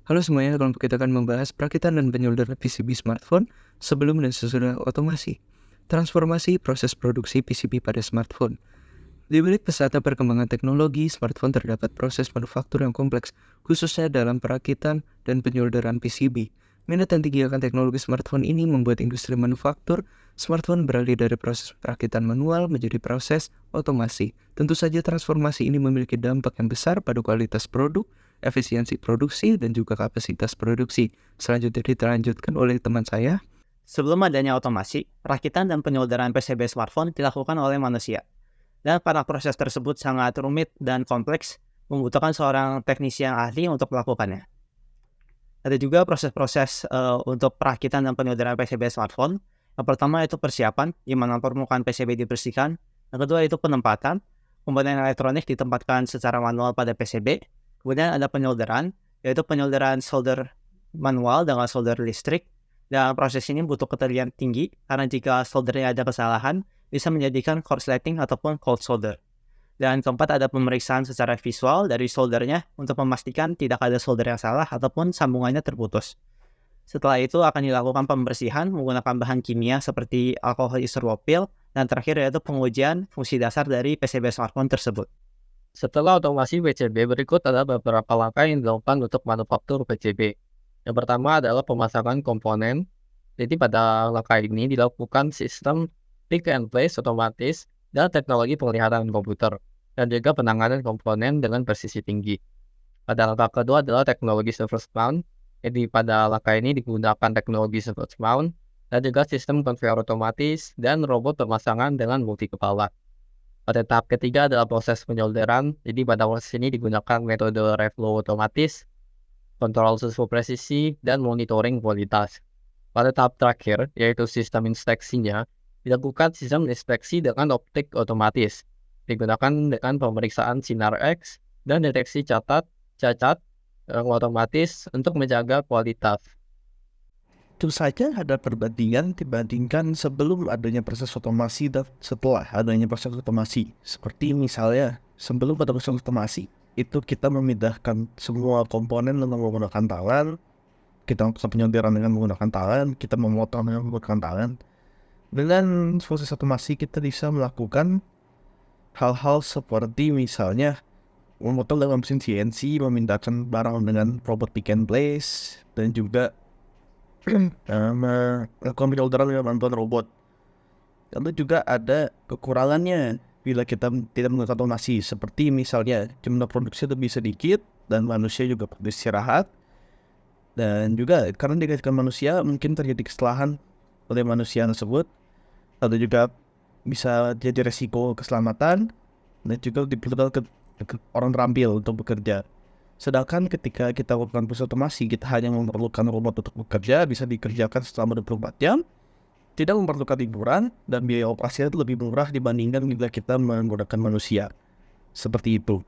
Halo semuanya, kelompok kita akan membahas perakitan dan penyelenggaraan PCB smartphone sebelum dan sesudah otomasi. Transformasi proses produksi PCB pada smartphone. Di balik pesatnya perkembangan teknologi, smartphone terdapat proses manufaktur yang kompleks, khususnya dalam perakitan dan penyelenggaraan PCB. Minat dan tinggi akan teknologi smartphone ini membuat industri manufaktur smartphone beralih dari proses perakitan manual menjadi proses otomasi. Tentu saja transformasi ini memiliki dampak yang besar pada kualitas produk, efisiensi produksi, dan juga kapasitas produksi. Selanjutnya dilanjutkan oleh teman saya. Sebelum adanya otomasi, perakitan dan penyelenggaraan PCB smartphone dilakukan oleh manusia. Dan para proses tersebut sangat rumit dan kompleks, membutuhkan seorang teknisi yang ahli untuk melakukannya. Ada juga proses-proses untuk perakitan dan penyelenggaraan PCB smartphone. Yang pertama itu persiapan, di mana permukaan PCB dibersihkan. Yang kedua itu penempatan, komponen elektronik ditempatkan secara manual pada PCB. Kemudian ada penyelenggaraan, yaitu penyelenggaraan solder manual dengan solder listrik. Dan proses ini butuh ketelitian tinggi, karena jika soldernya ada kesalahan, bisa menjadikan korsleting ataupun cold solder. Dan keempat ada pemeriksaan secara visual dari soldernya untuk memastikan tidak ada solder yang salah ataupun sambungannya terputus. Setelah itu akan dilakukan pembersihan menggunakan bahan kimia seperti alkohol isopropil, dan terakhir yaitu pengujian fungsi dasar dari PCB smartphone tersebut. Setelah otomasi PCB, berikut ada beberapa langkah yang dilakukan untuk manufaktur PCB. Yang pertama adalah pemasangan komponen. Jadi pada langkah ini dilakukan sistem pick and place otomatis dan teknologi penglihatan komputer, dan juga penanganan komponen dengan presisi tinggi. Pada langkah kedua adalah teknologi surface mount. Jadi pada langkah ini digunakan teknologi surface mount dan juga sistem konveyor otomatis dan robot pemasangan dengan multi kepala. Pada tahap ketiga adalah proses penyolderan. Jadi pada proses ini digunakan metode reflow otomatis, kontrol suhu presisi, dan monitoring kualitas. Pada tahap terakhir, yaitu sistem inspeksinya, dilakukan sistem inspeksi dengan optik otomatis, digunakan dengan pemeriksaan sinar X dan deteksi cacat otomatis untuk menjaga kualitas. Tentu saja ada perbandingan dibandingkan sebelum adanya proses otomasi dan setelah adanya proses otomasi. Seperti misalnya sebelum ada proses otomasi, itu kita memindahkan semua komponen dengan menggunakan tangan, kita melakukan penyolderan dengan menggunakan tangan, kita memotong dengan menggunakan tangan. Dengan proses otomasi kita bisa melakukan hal-hal seperti misalnya memotong dengan mesin CNC, memindahkan barang dengan robot pick and place, dan juga melakukan penyolderan dengan bantuan robot. Lalu juga ada kekurangannya bila kita tidak menggunakan otomasi, seperti misalnya jumlah produksi lebih sedikit dan manusia juga perlu istirahat. Dan juga karena dikatakan manusia mungkin terjadi kesalahan oleh manusia tersebut, atau juga bisa jadi resiko keselamatan, dan juga diperlukan orang terampil untuk bekerja. Sedangkan ketika kita melakukan proses otomasi, kita hanya memerlukan robot untuk bekerja, bisa dikerjakan selama 24 jam, tidak memerlukan liburan, dan biaya operasinya lebih murah dibandingkan bila kita menggunakan manusia. Seperti itu.